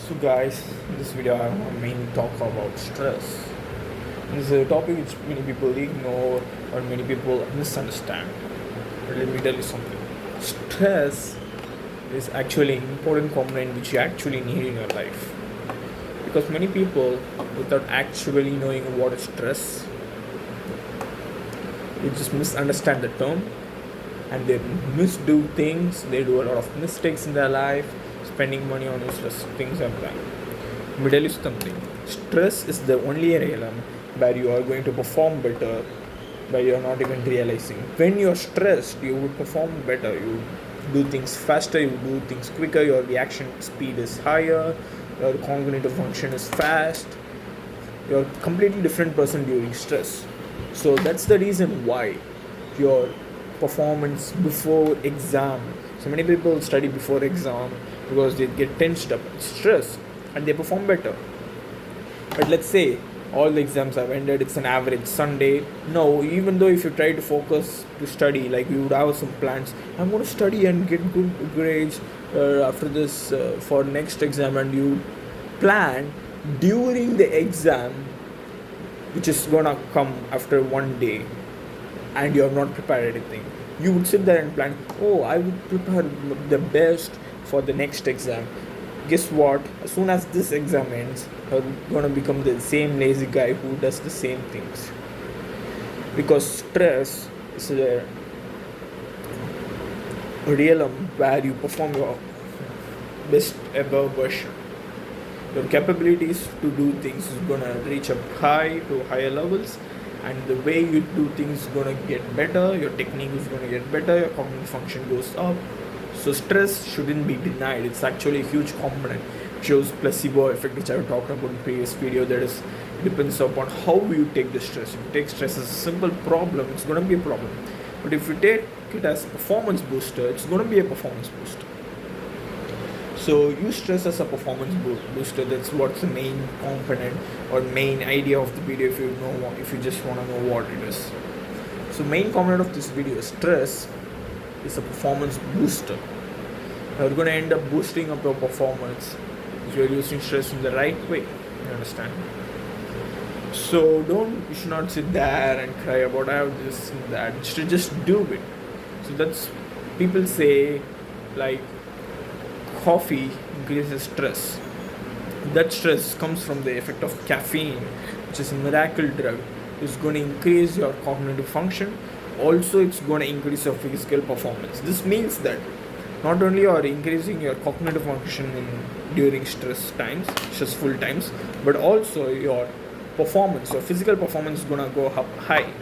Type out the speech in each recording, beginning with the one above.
So guys, in this video I want to mainly talk about stress. This is a topic which many people ignore or many people misunderstand. But let me tell you something. Stress is actually an important component which you actually need in your life. Because many people, without actually knowing what is stress, they just misunderstand the term and they misdo things. They do a lot of mistakes in their life, spending money on useless things and that. Let me tell you something. Stress is the only realm where you are going to perform better, where you are not even realizing. When you are stressed, you would perform better. You do things faster, you do things quicker, your reaction speed is higher, your cognitive function is fast. You're a completely different person during stress. So that's the reason why your performance before exam. So many people study before exam because they get tensed up, stressed, and they perform better. But let's say all the exams have ended, it's an average Sunday. No, even though if you try to focus to study, like you would have some plans, I'm going to study and get good grades after this for next exam, and you plan during the exam, which is gonna come after one day, and you have not prepared anything. You would sit there and plan, oh, I would prepare the best for the next exam. Guess what? As soon as this exam ends, you're gonna become the same lazy guy who does the same things. Because stress is a realm where you perform your best ever version. Your capabilities to do things is gonna reach up high to higher levels, and the way you do things is gonna get better. Your technique is gonna get better. Your cognitive function goes up. So stress shouldn't be denied. It's actually a huge component. It shows placebo effect, which I talked about in the previous video. That is depends upon how you take the stress. If you take stress as a simple problem, it's gonna be a problem. But if you take it as a performance booster, it's gonna be a performance booster. So use stress as a performance booster. That's what's the main component or main idea of the video. If you just want to know what it is. So main component of this video is stress is a performance booster. You're going to end up boosting up your performance if you're using stress in the right way. You understand? So you should not sit there and cry about I have this and that. You should just do it. So that's people say like coffee increases stress. That stress comes from the effect of caffeine, which is a miracle drug. It's going to increase your cognitive function. Also, it's going to increase your physical performance. This means that not only you are increasing your cognitive function during stressful times, but also your physical performance is going to go up high.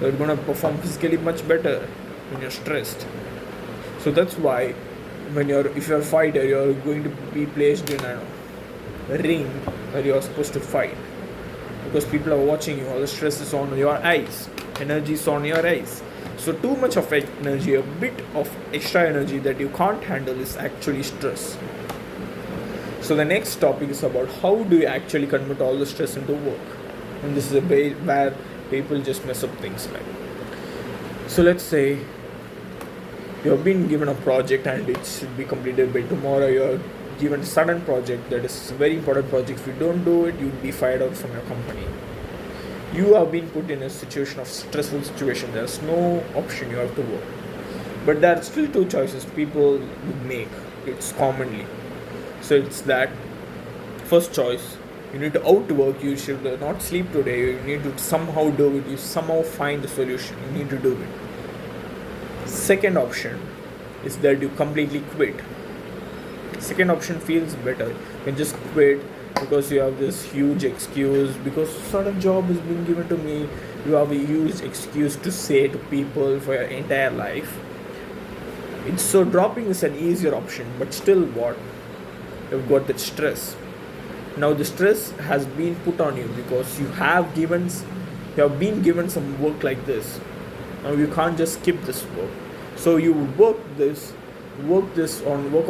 You're going to perform physically much better when you're stressed. So that's why if you're a fighter, you're going to be placed in a ring where you're supposed to fight, because people are watching you. All the stress is on your eyes, energy is on your eyes. So too much of energy, a bit of extra energy that you can't handle, is actually stress. So the next topic is about how do you actually convert all the stress into work, and this is a way where people just mess up things. Like, so let's say you have been given a project and it should be completed by tomorrow. You are given a sudden project that is a very important project. If you don't do it, you'll be fired out from your company. You have been put in a stressful situation. There's no option, you have to work. But there are still two choices people would make. It's commonly. So it's that first choice, you need to outwork. You should not sleep today. You need to somehow do it. You somehow find the solution. You need to do it. Second option is that you completely quit. Second option feels better. You can just quit because you have this huge excuse, because certain job has been given to me. You have a huge excuse to say to people for your entire life. So dropping is an easier option, but still what? You've got that stress. Now the stress has been put on you because you have been given some work like this. Now you can't just skip this work. So you work on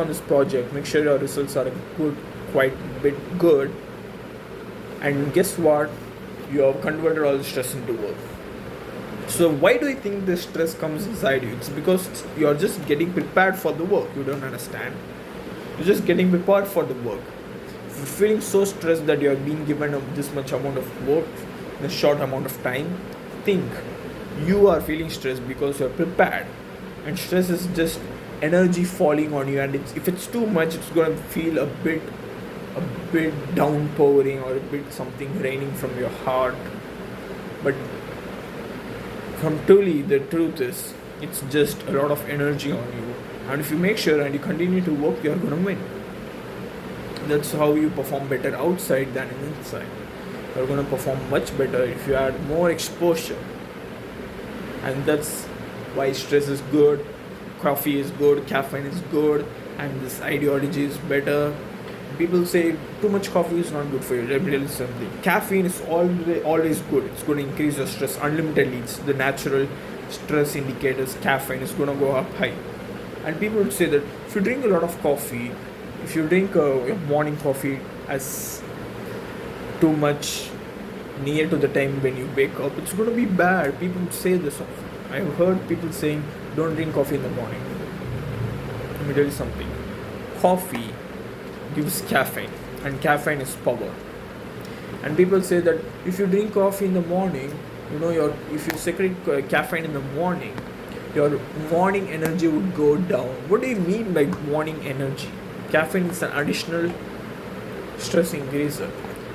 this project, make sure your results are quite a bit good, and guess what? You have converted all the stress into work. So why do you think this stress comes inside you? It's because you're just getting prepared for the work. You don't understand. You're just getting prepared for the work. If you're feeling so stressed that you're being given this much amount of work in a short amount of time, think you are feeling stressed because you're prepared. And stress is just energy falling on you, and if it's too much, it's going to feel a bit downpouring or a bit something raining from your heart. But from truly, the truth is, it's just a lot of energy on you. And if you make sure and you continue to work, you're going to win. That's how you perform better outside than inside. You're going to perform much better if you add more exposure. And that's why stress is good, coffee is good, caffeine is good, and this ideology is better. People say too much coffee is not good for you. Let me tell you something. Caffeine is always good. It's going to increase your stress unlimitedly. It's the natural stress indicators. Caffeine is going to go up high. And people would say that if you drink a lot of coffee, if you drink your morning coffee as too much near to the time when you wake up, it's going to be bad. People would say this often. I've heard people saying, don't drink coffee in the morning. Let me tell you something. Coffee gives caffeine, and caffeine is power. And people say that if you drink coffee in the morning, if you secrete caffeine in the morning, your morning energy would go down. What do you mean by morning energy? Caffeine is an additional stress increaser,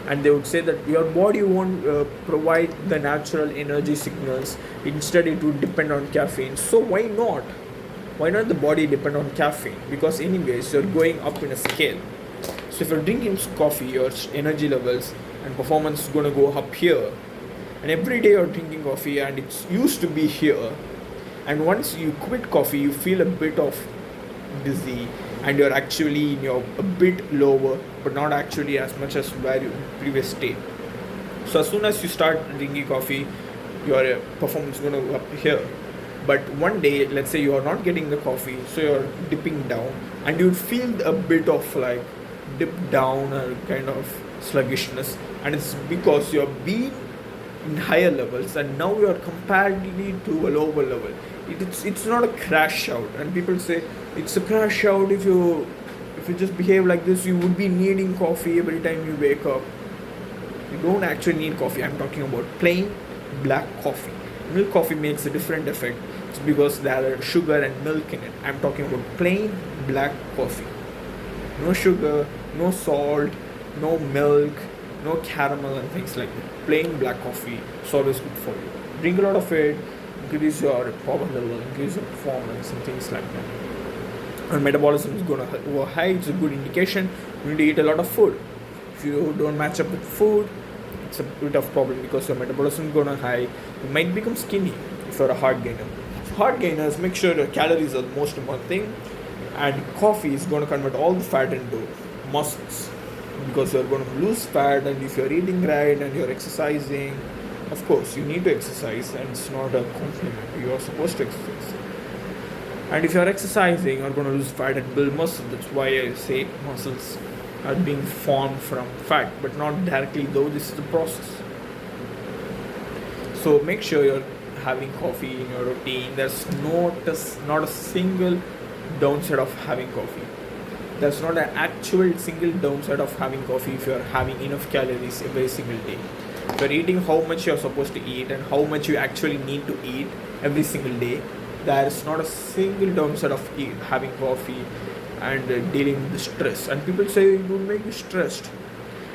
and they would say that your body won't provide the natural energy signals. Instead, it would depend on caffeine. So why not the body depend on caffeine? Because anyways, you're going up in a scale. So if you're drinking coffee, your energy levels and performance is going to go up here. And every day you're drinking coffee and it's used to be here. And once you quit coffee, you feel a bit of dizzy, and you're actually in your a bit lower, but not actually as much as where you previous state. So as soon as you start drinking coffee, your performance is going to go up here. But one day, let's say you are not getting the coffee, so you're dipping down, and you'd feel a bit of like dip down or kind of sluggishness, and it's because you're being in higher levels and now you're comparatively to a lower level. It's not a crash out, and people say it's a crash out if you just behave like this. You would be needing coffee every time you wake up. You don't actually need coffee. I'm talking about plain black coffee. Milk coffee makes a different effect. It's because there are sugar and milk in it. I'm talking about plain black coffee. No sugar, no salt, no milk, no caramel and things like that. Plain black coffee is always good for you. Drink a lot of it, increase your power level, increase your performance and things like that. And metabolism is going to go high. It's a good indication you need to eat a lot of food. If you don't match up with food, it's a bit of problem because your metabolism is going to high. You might become skinny if you're a hard gainer. So hard gainers, make sure your calories are the most important thing. And coffee is going to convert all the fat into muscles, because you're going to lose fat. And if you're eating right and you're exercising, of course you need to exercise, and it's not a compliment, you are supposed to exercise. And if you're exercising, you're going to lose fat and build muscle. That's why I say muscles are being formed from fat, but not directly, though this is the process. So make sure you're having coffee in your routine. There's not a single downside of having coffee. There's not an actual single downside of having coffee if you're having enough calories every single day. If you're eating how much you're supposed to eat and how much you actually need to eat every single day, there's not a single downside of having coffee and dealing with the stress. And people say it will make you stressed,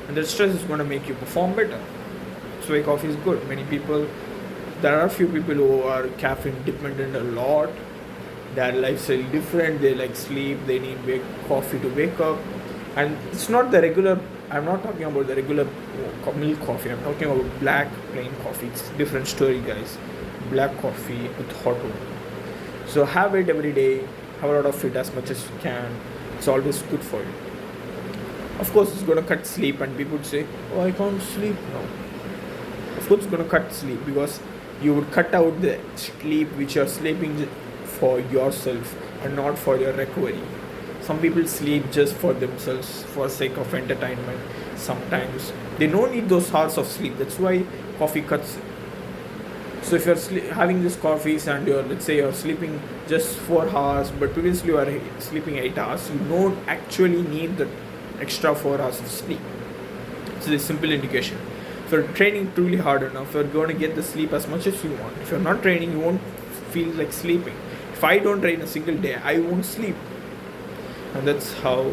and the stress is going to make you perform better. That's why coffee is good. There are a few people who are caffeine dependent a lot. Their lifestyle is different. They like sleep, they need coffee to wake up. And it's not the regular, I'm not talking about the regular milk coffee, I'm talking about black plain coffee. It's a different story, guys. Black coffee with hot water. So have it every day, have a lot of it as much as you can. It's always good for you. Of course, it's going to cut sleep, and people would say, oh, I can't sleep now. Of course, it's going to cut sleep, because you would cut out the sleep which you're sleeping for yourself and not for your recovery. Some people sleep just for themselves, for sake of entertainment. Sometimes they don't need those hours of sleep. That's why coffee cuts it. So if you're having these coffees and you're, let's say you're sleeping just 4 hours, but previously you are sleeping 8 hours, you don't actually need the extra 4 hours of sleep. So this simple indication. If you're training truly hard enough, you're going to get the sleep as much as you want. If you're not training, you won't feel like sleeping. If I don't train a single day, I won't sleep. And that's how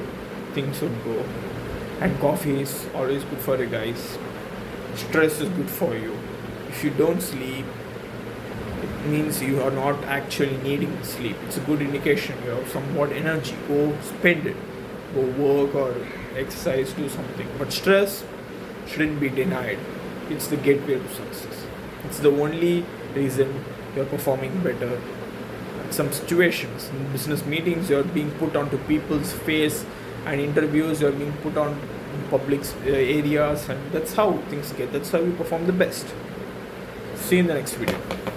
things would go. And coffee is always good for you guys. Stress is good for you. If you don't sleep, it means you are not actually needing sleep. It's a good indication you have somewhat energy. Go spend it. Go work or exercise, do something. But stress shouldn't be denied. It's the gateway to success. It's the only reason you're performing better. In some situations, in business meetings, you're being put onto people's face, and interviews, you're being put on public areas, and that's how things get. That's how you perform the best. See you in the next video.